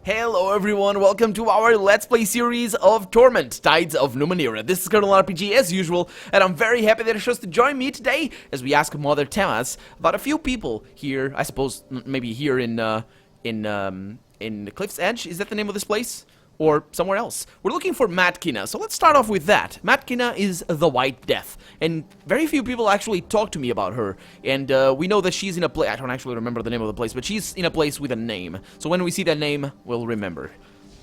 Hello everyone, welcome to our Let's Play series of Torment, Tides of Numenera. This is Colonel RPG as usual, and I'm very happy that you chose to join me today as we ask Mother Tamas about a few people here, I suppose, maybe here in the Cliff's Edge. Is that the name of this place? Or somewhere else. We're looking for Matkina, so let's start off with that. Matkina is the White Death, and very few people actually talk to me about her. And we know that she's in a place, I don't actually remember the name of the place, but she's in a place with a name. So when we see that name, we'll remember.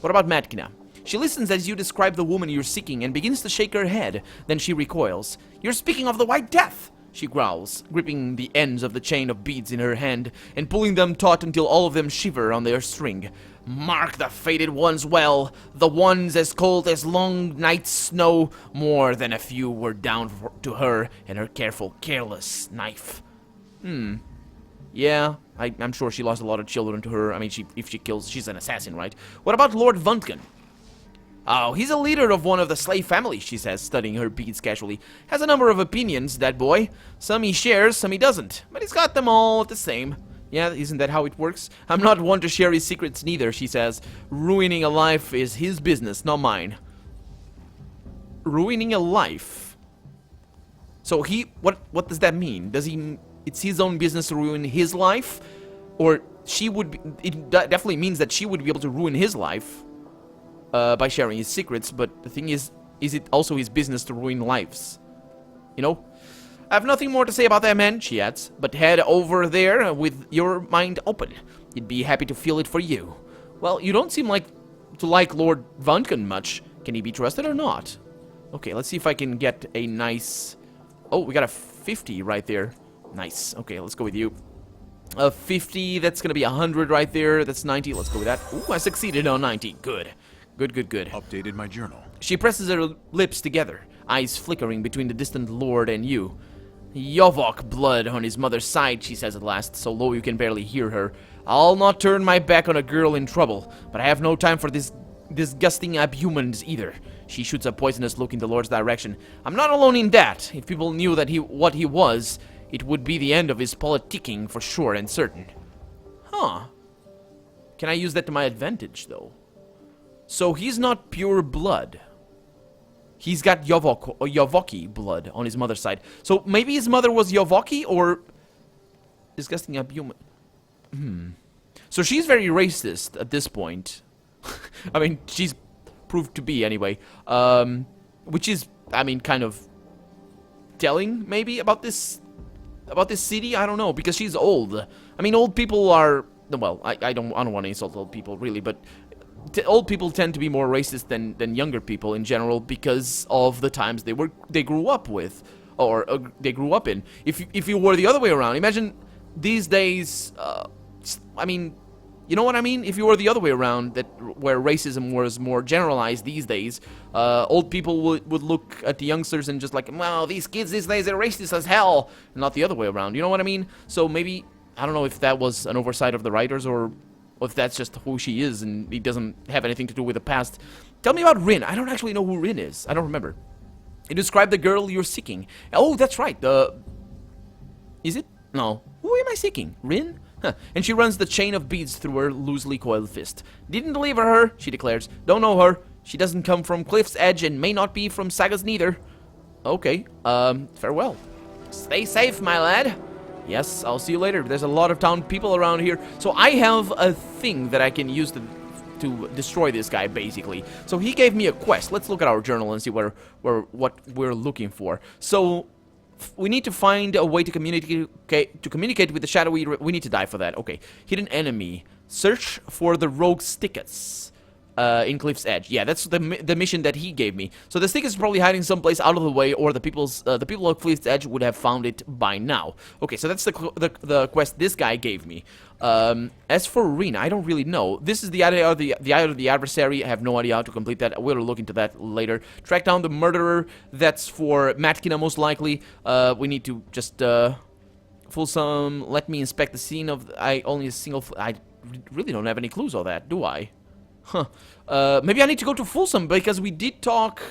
What about Matkina? She listens as you describe the woman you're seeking and begins to shake her head. Then she recoils. You're speaking of the White Death! She growls, gripping the ends of the chain of beads in her hand and pulling them taut until all of them shiver on their string. Mark the fated ones well, the ones as cold as long night's snow. More than a few were down to her and her careless knife. Yeah, I'm sure she lost a lot of children to her. I mean, if she kills, she's an assassin, right? What about Lord Vuntken? Oh, he's a leader of one of the slave families, she says, studying her beads casually. Has a number of opinions, that boy. Some he shares, some he doesn't. But he's got them all the same. Yeah, isn't that how it works? I'm not one to share his secrets neither, she says. Ruining a life is his business, not mine. Ruining a life? So what does that mean? It's his own business to ruin his life? Or it definitely means that she would be able to ruin his life by sharing his secrets, but the thing is it also his business to ruin lives? You know? I have nothing more to say about that man, she adds, but head over there with your mind open. You'd be happy to feel it for you. Well, you don't seem to like Lord Vuntken much. Can he be trusted or not? Okay, let's see if I can get a nice... Oh, we got a 50 right there. Nice. Okay, let's go with you. A 50, that's gonna be 100 right there. That's 90. Let's go with that. Ooh, I succeeded on 90. Good. Good. Updated my journal. She presses her lips together, eyes flickering between the distant lord and you. Yovok blood on his mother's side, she says at last, so low you can barely hear her. I'll not turn my back on a girl in trouble, but I have no time for this disgusting abhumans either. She shoots a poisonous look in the lord's direction. I'm not alone in that. If people knew that what he was, it would be the end of his politicking for sure and certain. Huh. Can I use that to my advantage, though? So he's not pure blood. He's got Yovoki blood on his mother's side. So maybe his mother was Yovoki or disgusting abhuman. So she's very racist at this point. I mean, she's proved to be anyway. Which is, I mean, kind of telling maybe about this city. I don't know, because she's old. I mean, old people are, well, I don't want to insult old people really, but old people tend to be more racist than younger people in general because of the times they grew up with, or they grew up in. If you were the other way around, imagine these days. I mean, you know what I mean? If you were the other way around, where racism was more generalized these days, old people would look at the youngsters and just like, well, these kids these days are racist as hell, not the other way around. You know what I mean? So maybe, I don't know if that was an oversight of the writers or if that's just who she is and it doesn't have anything to do with the past. Tell me about Rin. I don't actually know who Rin is. I don't remember. You described the girl you're seeking. Oh, that's right. Is it? No. Who am I seeking? Rin? Huh. And she runs the chain of beads through her loosely coiled fist. Didn't deliver her, she declares. Don't know her. She doesn't come from Cliff's Edge and may not be from Sagus neither. Okay. Farewell. Stay safe, my lad. Yes, I'll see you later. There's a lot of town people around here. So I have a thing that I can use to destroy this guy, basically. So he gave me a quest. Let's look at our journal and see what we're looking for. So we need to find a way to communicate with the shadowy. We need to die for that. Okay. Hidden enemy. Search for the rogue stickets. In Cliff's Edge. Yeah, that's the mission that he gave me. So the stick is probably hiding someplace out of the way, or the people of Cliff's Edge would have found it by now. Okay, so that's the quest this guy gave me. As for Rin, I don't really know. This is the eye of the adversary. I have no idea how to complete that. We'll look into that later. Track down the murderer. That's for Matkina most likely. We need to just Fulsome. Let me inspect the scene of. I really don't have any clues on that, do I? Huh. Maybe I need to go to Fulsome because we did talk.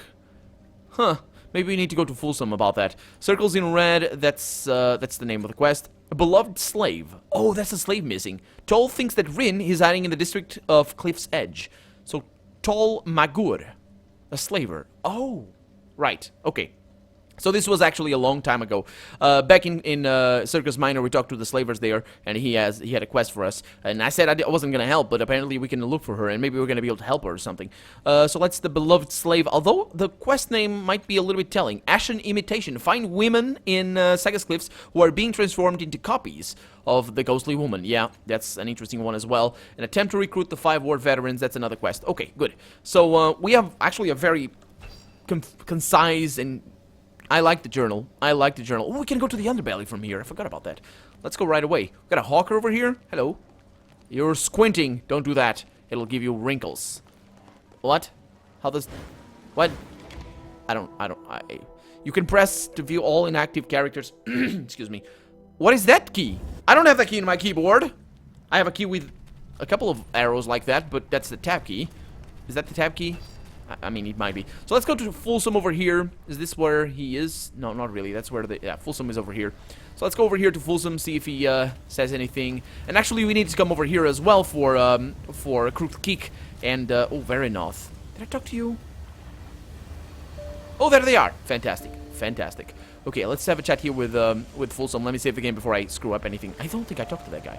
Huh. Maybe we need to go to Fulsome about that. Circles in red. That's the name of the quest. A beloved slave. Oh, that's a slave missing. Toll thinks that Rin is hiding in the district of Cliff's Edge. So, Toll Magur. A slaver. Oh. Right. Okay. So this was actually a long time ago. Back in Circus Minor, we talked to the slavers there, and he had a quest for us. And I said I wasn't gonna help, but apparently we can look for her, and maybe we're gonna be able to help her or something. So that's the beloved slave. Although the quest name might be a little bit telling. Ashen Imitation. Find women in Sagus Cliffs who are being transformed into copies of the ghostly woman. Yeah, that's an interesting one as well. An attempt to recruit the 5 war veterans. That's another quest. Okay, good. So we have actually a very concise and I like the journal. Oh, we can go to the underbelly from here. I forgot about that. Let's go right away. We got a hawker over here. Hello. You're squinting. Don't do that. It'll give you wrinkles. What? How does... What? You can press to view all inactive characters. Excuse me. What is that key? I don't have that key in my keyboard. I have a key with a couple of arrows like that, but that's the tab key. Is that the tab key? I mean, it might be. So let's go to Folsom over here. Is this where he is? No, not really. That's where the... Yeah, Folsom is over here. So let's go over here to Folsom, see if he says anything. And actually, we need to come over here as well for a crooked kick. And, oh, very north. Did I talk to you? Oh, there they are. Fantastic. Fantastic. Okay, let's have a chat here with Folsom. Let me save the game before I screw up anything. I don't think I talked to that guy.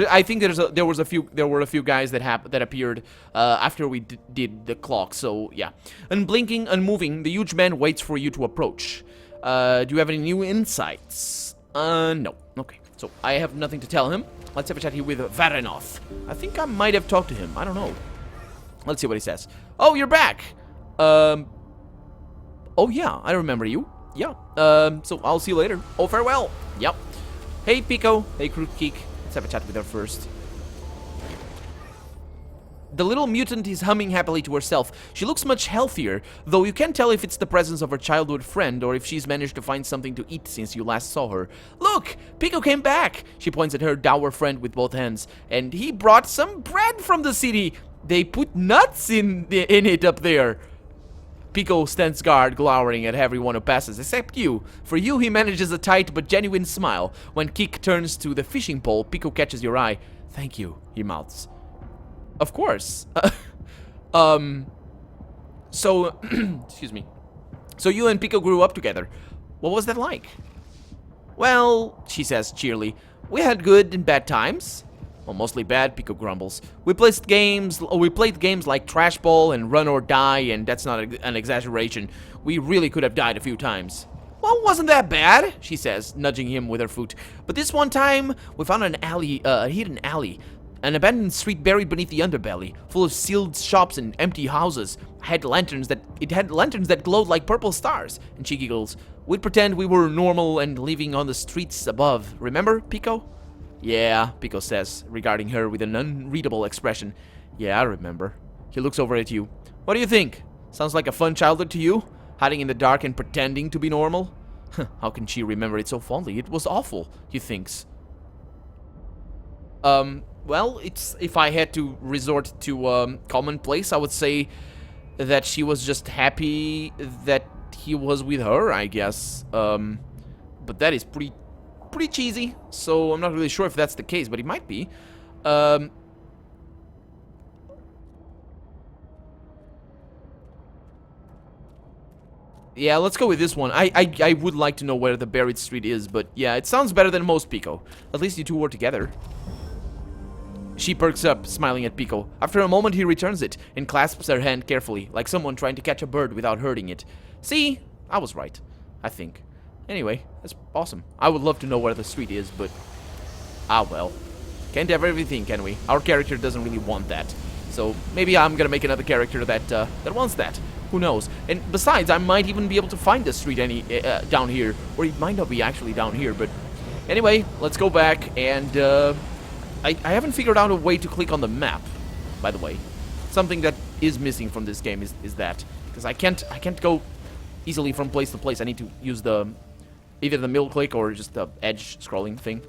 I think there were a few guys that appeared after we did the clock. So yeah, unblinking, unmoving, the huge man waits for you to approach. Do you have any new insights? No. Okay, so I have nothing to tell him. Let's have a chat here with Varanoth. I think I might have talked to him. I don't know. Let's see what he says. Oh, you're back. Oh yeah, I remember you. Yeah. So I'll see you later. Oh, farewell. Yep. Hey, Pico. Hey, Crook Geek. Let's have a chat with her first. The little mutant is humming happily to herself. She looks much healthier, though you can't tell if it's the presence of her childhood friend or if she's managed to find something to eat since you last saw her. Look! Pico came back! She points at her dour friend with both hands. And he brought some bread from the city! They put nuts in it up there! Pico stands guard, glowering at everyone who passes, except you. For you, he manages a tight but genuine smile. When Kik turns to the fishing pole, Pico catches your eye. Thank you, he mouths. Of course. So, excuse me. So you and Pico grew up together. What was that like? Well, she says cheerily, we had good and bad times. Well, mostly bad, Pico grumbles. We played games like Trash Ball and Run or Die, and that's not an exaggeration. We really could have died a few times. Well, wasn't that bad, she says, nudging him with her foot. But this one time, we found an alley, a hidden alley. An abandoned street buried beneath the underbelly, full of sealed shops and empty houses. It had lanterns that glowed like purple stars. And she giggles. We'd pretend we were normal and living on the streets above. Remember, Pico? Yeah, Pico says, regarding her with an unreadable expression. Yeah, I remember. He looks over at you. What do you think? Sounds like a fun childhood to you? Hiding in the dark and pretending to be normal? How can she remember it so fondly? It was awful, he thinks. Well, if I had to resort to commonplace, I would say that she was just happy that he was with her, I guess. But that is pretty cheesy, so I'm not really sure if that's the case, but it might be. Yeah, let's go with this one. I would like to know where the buried street is, but yeah, it sounds better than most, Pico. At least you two were together. She perks up, smiling at Pico. After a moment, he returns it and clasps her hand carefully, like someone trying to catch a bird without hurting it. See? I was right, I think. Anyway, that's awesome. I would love to know where the street is, but... ah, well. Can't have everything, can we? Our character doesn't really want that. So, maybe I'm gonna make another character that wants that. Who knows? And besides, I might even be able to find the street down here. Or it might not be actually down here, but... Anyway, let's go back and, I haven't figured out a way to click on the map, by the way. Something that is missing from this game is that. Because I can't go easily from place to place. I need to use either the middle click or just the edge scrolling thing.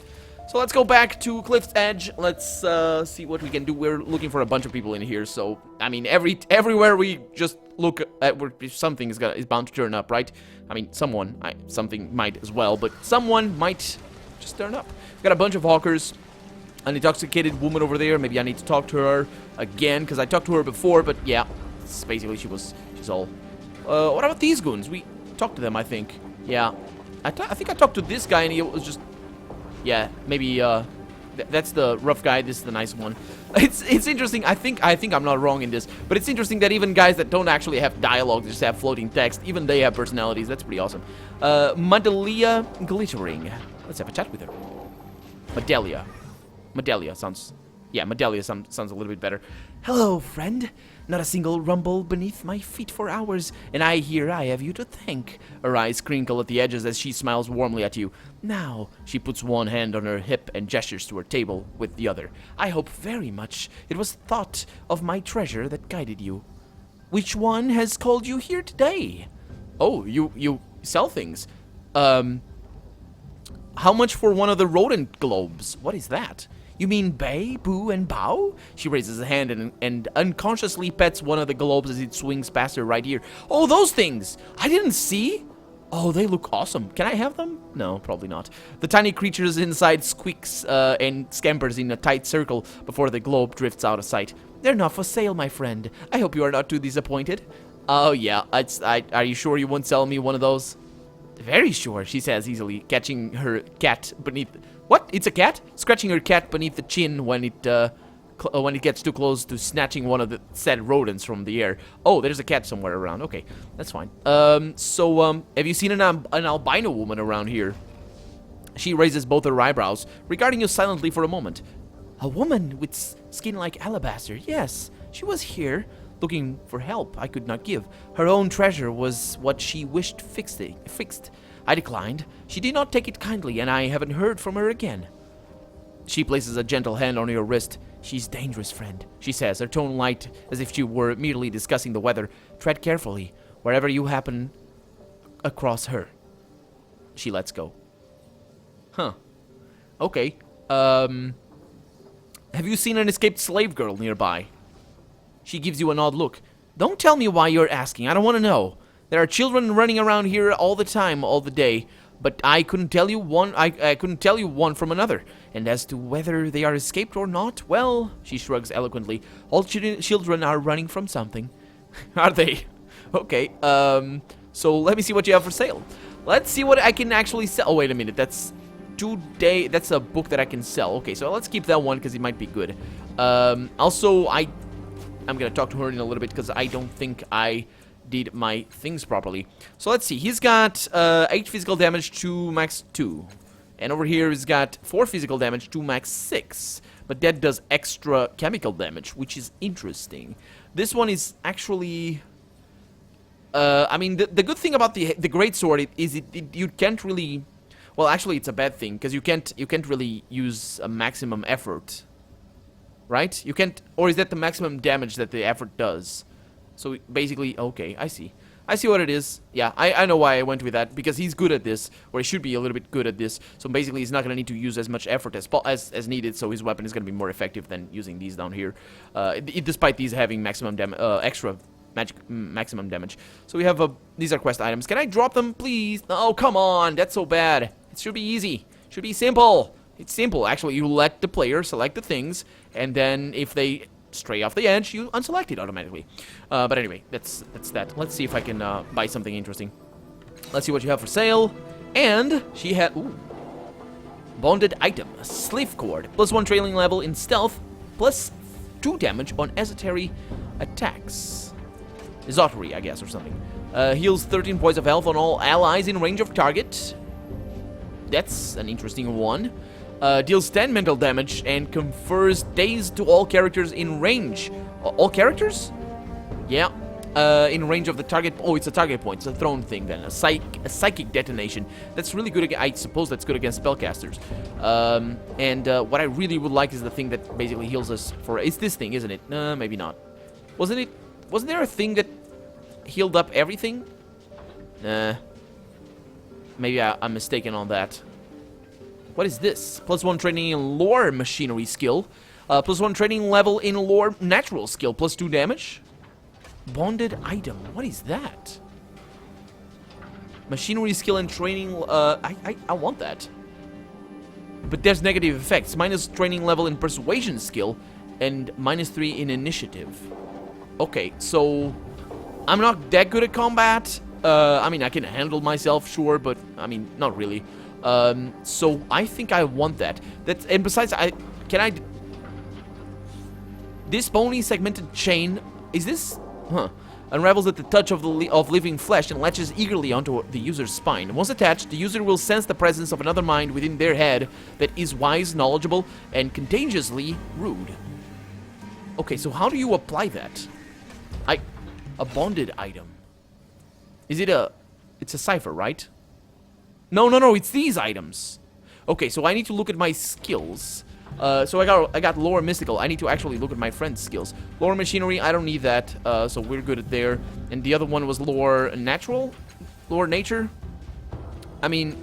So let's go back to Cliff's Edge. Let's see what we can do. We're looking for a bunch of people in here, so I mean everywhere we just look at, something is bound to turn up, right? I mean something might as well, but someone might Just turn up. Got a bunch of hawkers. An intoxicated woman over there. Maybe I need to talk to her again, because I talked to her before, but yeah. It's basically, she's all... what about these goons? We talked to them, I think. Yeah. I think I talked to this guy, and he was just... Yeah, maybe, that's the rough guy. This is the nice one. It's interesting. I think I'm not wrong in this, but it's interesting that even guys that don't actually have dialogue, just have floating text, even they have personalities. That's pretty awesome. Medalia Glittering. Let's have a chat with her. Medalia. Medalia sounds... Yeah, Medalia sounds a little bit better. Hello, friend. Not a single rumble beneath my feet for hours, and I have you to thank. Her eyes crinkle at the edges as she smiles warmly at you. Now, she puts one hand on her hip and gestures to her table with the other. I hope very much it was thought of my treasure that guided you. Which one has called you here today? Oh, you sell things. How much for one of the rodent globes? What is that? You mean Bay, Boo, and Bow? She raises a hand and unconsciously pets one of the globes as it swings past her right here. Oh, those things! I didn't see! Oh, they look awesome. Can I have them? No, probably not. The tiny creatures inside squeaks and scampers in a tight circle before the globe drifts out of sight. They're not for sale, my friend. I hope you are not too disappointed. Oh, yeah. Are you sure you won't sell me one of those? Very sure, she says easily, catching her cat beneath... What? It's a cat? Scratching her cat beneath the chin when it gets too close to snatching one of the said rodents from the air. Oh, there's a cat somewhere around. Okay, that's fine. Have you seen an albino woman around here? She raises both her eyebrows, regarding you silently for a moment. A woman with skin like alabaster. Yes, she was here, looking for help I could not give. Her own treasure was what she wished fixed. I declined. She did not take it kindly, and I haven't heard from her again. She places a gentle hand on your wrist. She's dangerous, friend, she says, her tone light as if she were merely discussing the weather. Tread carefully, wherever you happen across her. She lets go. Huh. Okay. Have you seen an escaped slave girl nearby? She gives you an odd look. Don't tell me why you're asking. I don't want to know. There are children running around here all the time, all the day, but I couldn't tell you one. I couldn't tell you one from another. And as to whether they are escaped or not, well, she shrugs eloquently. All children are running from something. Are they? Okay. So let me see what you have for sale. Let's see what I can actually sell. Oh, wait a minute. That's That's a book that I can sell. Okay, so let's keep that one because it might be good. Also, I'm gonna talk to her in a little bit because I don't think I did my things properly. So let's see. He's got 8 physical damage to max 2. And over here he's got 4 physical damage to max 6. But that does extra chemical damage, which is interesting. This one is actually... I mean, the good thing about the greatsword is you can't really... Well, actually, it's a bad thing, because you can't really use a maximum effort. Right? You can't... Or is that the maximum damage that the effort does? So basically, okay, I see. I see what it is. Yeah, I know why I went with that, because he's good at this, or he should be a little bit good at this. So basically, he's not going to need to use as much effort as needed, so his weapon is going to be more effective than using these down here. Despite these having maximum extra maximum damage. So we have these are quest items. Can I drop them, please? Oh, come on, that's so bad. It should be easy. It should be simple. It's simple. Actually, you let the player select the things, and then if they stray off the edge, you unselect it automatically. But anyway, that's that. Let's see if I can buy something interesting. Let's see what you have for sale. And she had bonded item, a sleeve cord, +1 trailing level in stealth, +2 damage on esoteric attacks. Esotery, I guess, or something. Heals 13 points of health on all allies in range of target. That's an interesting one. Deals 10 mental damage and confers dazed to all characters in range. All characters? Yeah. In range of the target. Oh, it's a target point. It's a thrown thing then. A psychic detonation. That's really good. I suppose that's good against spellcasters. What I really would like is the thing that basically heals us for. It's this thing, isn't it? Maybe not. Wasn't there a thing that healed up everything? Maybe I'm mistaken on that. What is this? +1 training in lore machinery skill. +1 training level in lore natural skill. +2 damage. Bonded item. What is that? Machinery skill and training. I want that. but there's negative effects. Minus training level in persuasion skill, and -3 in initiative. Okay, so I'm not that good at combat. I mean, I can handle myself, sure, but I mean, not really. So I think I want that. And besides, this bony segmented chain, is this? Huh. Unravels at the touch of living flesh and latches eagerly onto the user's spine. Once attached, the user will sense the presence of another mind within their head that is wise, knowledgeable, and contagiously rude. Okay, so how do you apply that? A bonded item. Is it it's a cipher, right? No, it's these items. Okay, so I need to look at my skills. So I got lore mystical. I need to actually look at my friend's skills. Lore machinery, I don't need that. So we're good at there. And the other one was lore natural, lore nature. I mean,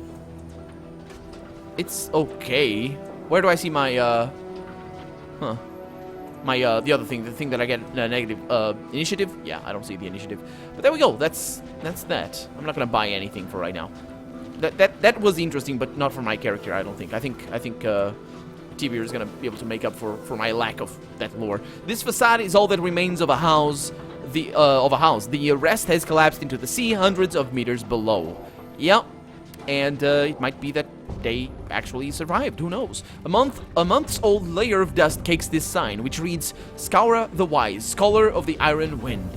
it's okay. Where do I see my the other thing, the thing that I get negative initiative? Yeah, I don't see the initiative. But there we go. That's that. I'm not gonna buy anything for right now. That was interesting, but not for my character. I don't think. I think Tibir is gonna be able to make up for my lack of that lore. This facade is all that remains of a house. The rest has collapsed into the sea, hundreds of meters below. Yep, and it might be that they actually survived. Who knows? A month's old layer of dust cakes this sign, which reads, "Scaura the Wise, Scholar of the Iron Wind."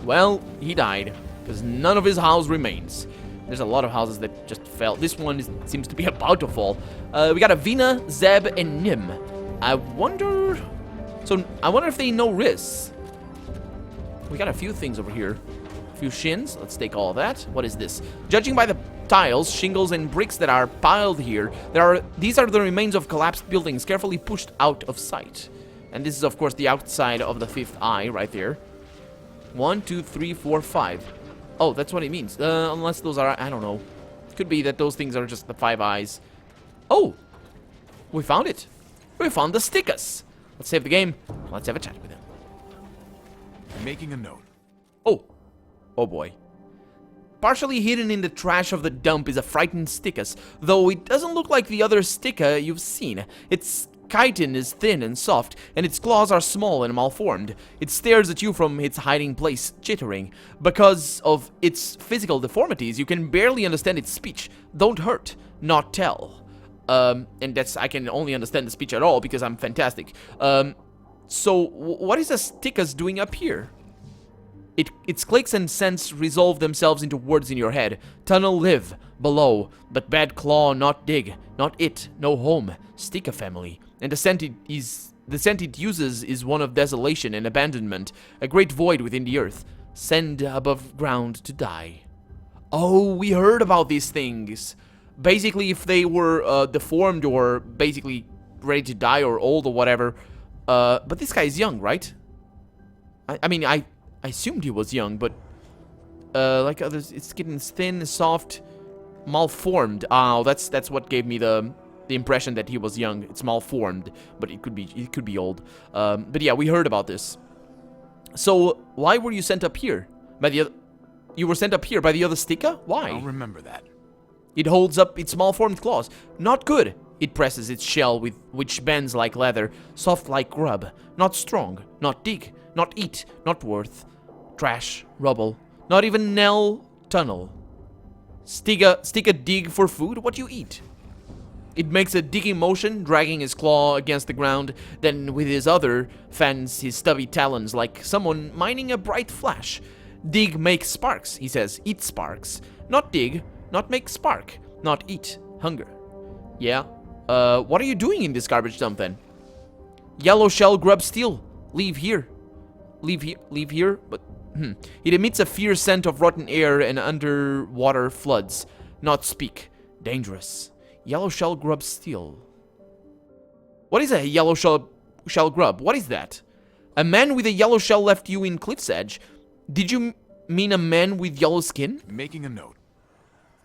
Well, he died, because none of his house remains. There's a lot of houses that just fell. This one seems to be about to fall. We got Avina, Zeb, and Nim. I wonder if they know Riz. We got a few things over here. A few shins. Let's take all of that. What is this? Judging by the tiles, shingles, and bricks that are piled here, these are the remains of collapsed buildings carefully pushed out of sight. And this is, of course, the outside of the fifth eye right there. 1, 2, 3, 4, 5. Oh, that's what it means. Unless those are, I don't know. Could be that those things are just the 5 eyes. Oh! We found it. We found the stickers. Let's save the game. Let's have a chat with him. Making a note. Oh. Oh boy. Partially hidden in the trash of the dump is a frightened Stickus, though it doesn't look like the other Sticka you've seen. Its chitin is thin and soft, and its claws are small and malformed. It stares at you from its hiding place, chittering. Because of its physical deformities, you can barely understand its speech. Don't hurt, not tell. And I can only understand the speech at all because I'm fantastic. So what is a Stickus doing up here? Its clicks and scents resolve themselves into words in your head. Tunnel live, below, but bad claw not dig, not it, no home, Sticka family. And the scent it uses is one of desolation and abandonment, a great void within the earth, send above ground to die. Oh, we heard about these things. Basically, if they were deformed or basically ready to die or old or whatever. But this guy is young, right? I mean, I assumed he was young, but like others, its skin is thin, soft, malformed. Oh, that's what gave me the impression that he was young. It's malformed, but it could be old. But yeah, we heard about this. So why were you sent up here by the other? You were sent up here by the other Sticka? Why? I'll remember that. It holds up its malformed claws. Not good. It presses its shell, which bends like leather, soft like grub. Not strong, not dig, not eat, not worth. Trash, rubble, not even Nell tunnel. Sticka dig for food? What you eat? It makes a digging motion, dragging his claw against the ground, then with his other fans his stubby talons like someone mining a bright flash. Dig makes sparks, he says. Eat sparks. Not dig, not make spark, not eat. Hunger. Yeah. What are you doing in this garbage dump then? Yellow shell grub steel. Leave here. Leave here, but it emits a fierce scent of rotten air and underwater floods. Not speak. Dangerous. Yellow shell grub steel. What is a yellow shell grub? What is that? A man with a yellow shell left you in Cliff's Edge. Did you mean a man with yellow skin? Making a note.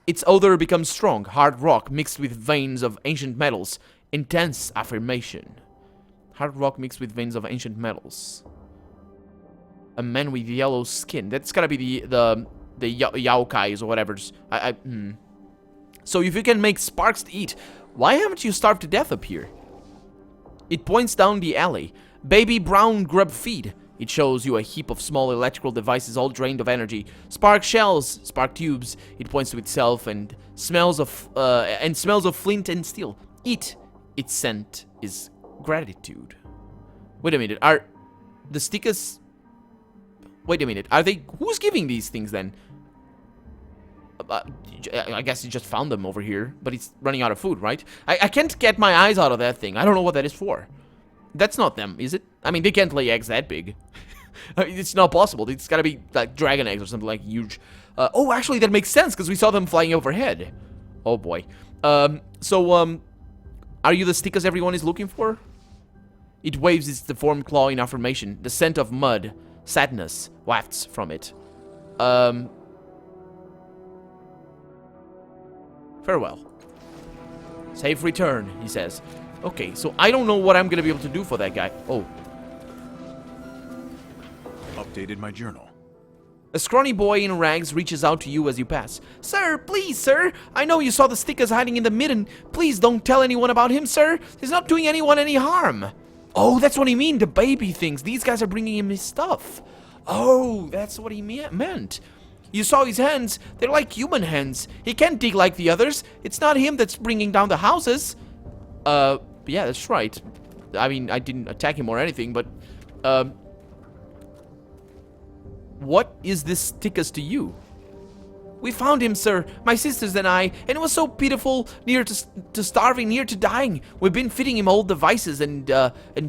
Its odor becomes strong, hard rock mixed with veins of ancient metals. Intense affirmation. Hard rock mixed with veins of ancient metals. A man with yellow skin. That's gotta be the yaokais or whatever. So if you can make sparks to eat, Why haven't you starved to death up here? It points down the alley. Baby brown grub feed. It shows you a heap of small electrical devices all drained of energy. Spark shells, spark tubes. It points to itself and smells of flint and steel. Eat. Its scent is gratitude. Wait a minute. Are the stickers? Wait a minute. Are they? Who's giving these things then? I guess he just found them over here, but he's running out of food, right? I can't get my eyes out of that thing. I don't know what that is for. That's not them, is it? I mean, they can't lay eggs that big. It's not possible. It's gotta be like dragon eggs or something like huge. Oh, actually, that makes sense because we saw them flying overhead. Oh boy. Are you the stickers everyone is looking for? It waves its deformed claw in affirmation. The scent of mud, sadness, wafts from it. Farewell. Safe return, he says. Okay, so I don't know what I'm gonna be able to do for that guy. Oh. Updated my journal. A scrawny boy in rags reaches out to you as you pass. Sir, please, sir. I know you saw the stickers hiding in the midden. Please don't tell anyone about him, sir. He's not doing anyone any harm. Oh, that's what he mean, the baby things. These guys are bringing him his stuff. Oh, that's what he meant. You saw his hands. They're like human hands. He can't dig like the others. It's not him that's bringing down the houses. Yeah, that's right. I mean, I didn't attack him or anything, but, what is this stickers to you? We found him, sir, my sisters and I, and it was so pitiful, near to starving, near to dying. We've been fitting him old devices and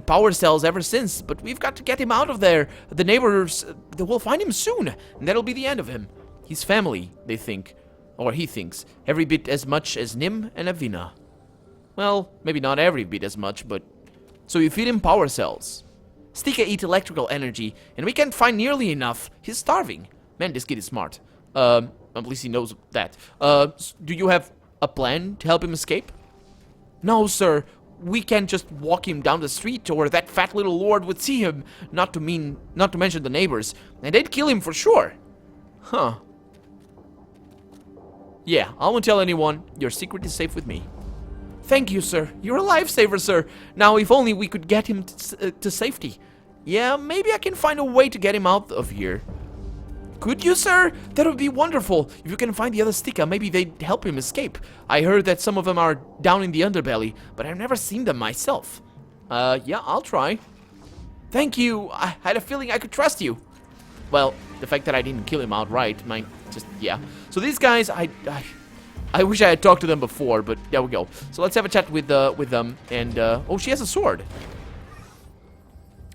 power cells ever since, but we've got to get him out of there. The neighbors, they will find him soon, and that'll be the end of him. His family, they think, or he thinks, every bit as much as Nim and Avina. Well, maybe not every bit as much, but... So you feed him power cells. Stika eat electrical energy, and we can't find nearly enough. He's starving. Man, this kid is smart. At least he knows that. Do you have a plan to help him escape? No, sir. We can't just walk him down the street, or that fat little lord would see him. Not to mention the neighbors, and they'd kill him for sure. Huh. Yeah, I won't tell anyone. Your secret is safe with me. Thank you, sir. You're a lifesaver, sir. Now, if only we could get him to safety. Yeah, maybe I can find a way to get him out of here. Could you, sir? That would be wonderful. If you can find the other sticker, maybe they'd help him escape. I heard that some of them are down in the underbelly, but I've never seen them myself. Yeah, I'll try. Thank you. I had a feeling I could trust you. Well, the fact that I didn't kill him outright might just, yeah. So these guys, I wish I had talked to them before, but there we go. So let's have a chat with them, and, oh, she has a sword.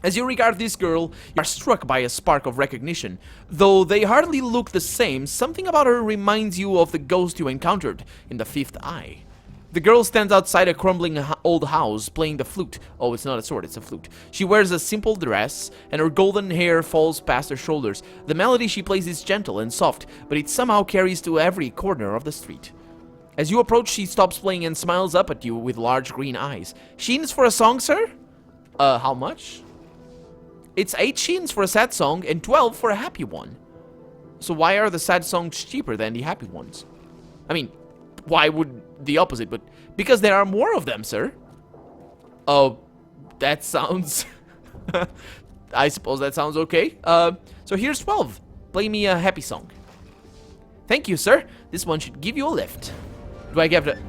As you regard this girl, you are struck by a spark of recognition. Though they hardly look the same, something about her reminds you of the ghost you encountered in the Fifth Eye. The girl stands outside a crumbling old house, playing the flute. Oh, it's not a sword, it's a flute. She wears a simple dress, and her golden hair falls past her shoulders. The melody she plays is gentle and soft, but it somehow carries to every corner of the street. As you approach, she stops playing and smiles up at you with large green eyes. Sheens for a song, sir? How much? It's 8 sheens for a sad song and 12 for a happy one. So why are the sad songs cheaper than the happy ones? I mean, why would the opposite, but because there are more of them, sir. Oh, that sounds... I suppose that sounds okay. So here's 12. Play me a happy song. Thank you, sir. This one should give you a lift. Do I give it a...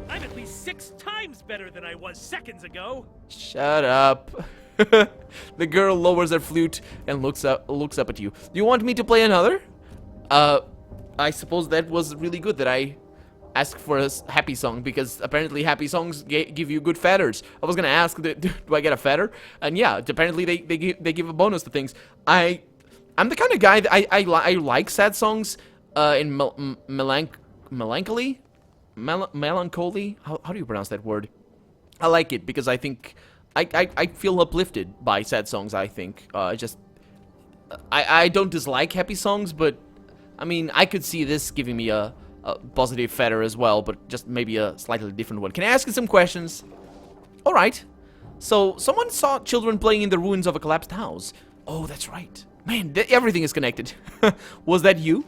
I'm at least 6 times better than I was seconds ago. Shut up. The girl lowers her flute and looks up at you. Do you want me to play another? I suppose that was really good that I asked for a happy song, because apparently happy songs give you good feathers. I was gonna ask, do I get a feather? And yeah, apparently they give a bonus to things. I'm the kind of guy that I like sad songs in melancholy. Melancholy? How do you pronounce that word? I like it because I think I feel uplifted by sad songs. I think I don't dislike happy songs, but I mean I could see this giving me a positive feather as well, but just maybe a slightly different one. Can I ask you some questions? All right. So someone saw children playing in the ruins of a collapsed house. Oh, that's right. Man, everything is connected. Was that you?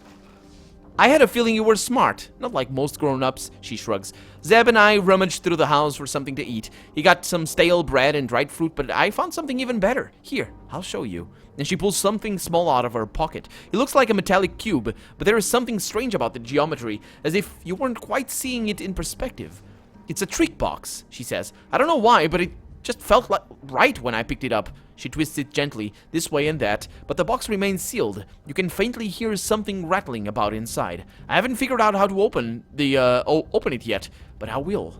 I had a feeling you were smart. Not like most grown-ups, she shrugs. Zeb and I rummaged through the house for something to eat. He got some stale bread and dried fruit, but I found something even better. Here, I'll show you. And she pulls something small out of her pocket. It looks like a metallic cube, but there is something strange about the geometry, as if you weren't quite seeing it in perspective. It's a trick box, she says. I don't know why, but it just felt like right when I picked it up. She twists it gently, this way and that, but the box remains sealed. You can faintly hear something rattling about inside. I haven't figured out how to open it yet, but I will.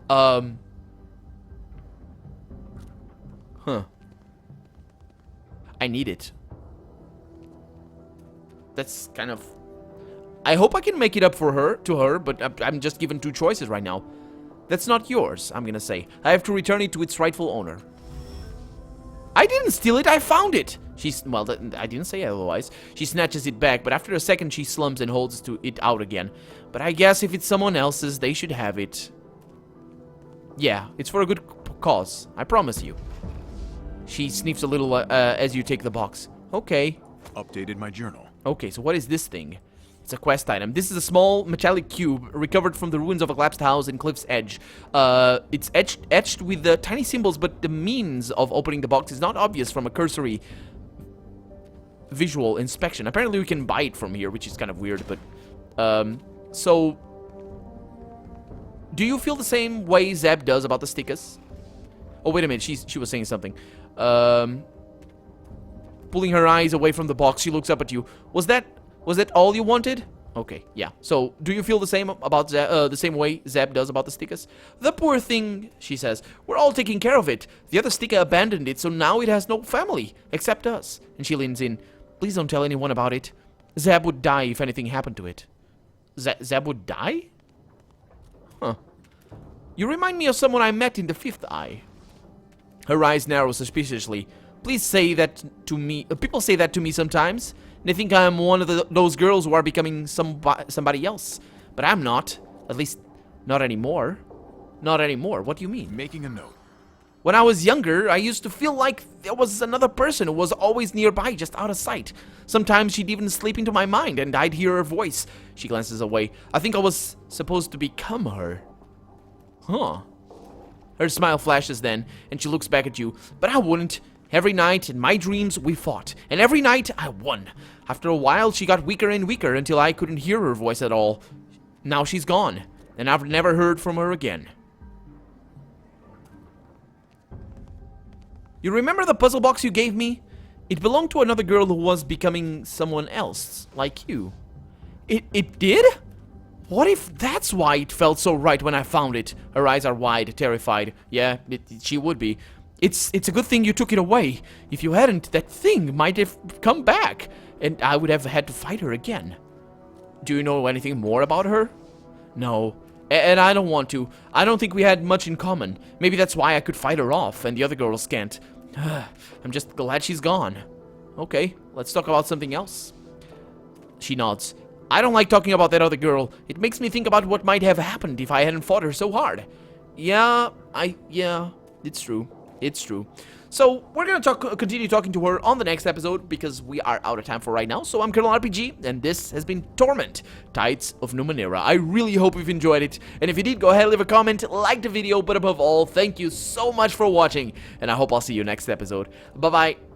Huh. I need it. That's kind of... I hope I can make it up to her, but I'm just given two choices right now. That's not yours, I'm gonna say. I have to return it to its rightful owner. I didn't steal it, I found it! Well, I didn't say otherwise. She snatches it back, but after a second she slumps and holds it out again. But I guess if it's someone else's, they should have it. Yeah, it's for a good cause, I promise you. She sniffs a little as you take the box. Okay. Updated my journal. Okay, so what is this thing? It's a quest item. This is a small metallic cube recovered from the ruins of a collapsed house in Cliff's Edge. It's etched with the tiny symbols, but the means of opening the box is not obvious from a cursory visual inspection. Apparently we can buy it from here, which is kind of weird, but... so... Do you feel the same way Zeb does about the stickers? Oh, wait a minute. She was saying something. Pulling her eyes away from the box, she looks up at you. Was that all you wanted? Okay, yeah. So, do you feel the same about the same way Zeb does about the stickers? The poor thing, she says. We're all taking care of it. The other sticker abandoned it, so now it has no family except us. And she leans in. Please don't tell anyone about it. Zeb would die if anything happened to it. Zeb would die? Huh. You remind me of someone I met in the Fifth Eye. Her eyes narrow suspiciously. Please say that to me. People say that to me sometimes. They think I'm one of those girls who are becoming somebody else. But I'm not. At least, not anymore. Not anymore. What do you mean? Making a note. When I was younger, I used to feel like there was another person who was always nearby, just out of sight. Sometimes she'd even slip into my mind, and I'd hear her voice. She glances away. I think I was supposed to become her. Huh. Her smile flashes then, and she looks back at you. But I wouldn't. Every night, in my dreams, we fought. And every night, I won. After a while, she got weaker and weaker until I couldn't hear her voice at all. Now she's gone, and I've never heard from her again. You remember the puzzle box you gave me? It belonged to another girl who was becoming someone else, like you. It did? What if that's why it felt so right when I found it? Her eyes are wide, terrified. Yeah, she would be. It's a good thing you took it away. If you hadn't, that thing might have come back, and I would have had to fight her again. Do you know anything more about her? No, and I don't want to. I don't think we had much in common. Maybe that's why I could fight her off, and the other girls can't. I'm just glad she's gone. Okay, let's talk about something else. She nods. I don't like talking about that other girl. It makes me think about what might have happened if I hadn't fought her so hard. Yeah, it's true. It's true. So, we're gonna continue talking to her on the next episode, because we are out of time for right now. So, I'm Colonel RPG, and this has been Torment, Tides of Numenera. I really hope you've enjoyed it, and if you did, go ahead and leave a comment, like the video, but above all, thank you so much for watching, and I hope I'll see you next episode. Bye-bye.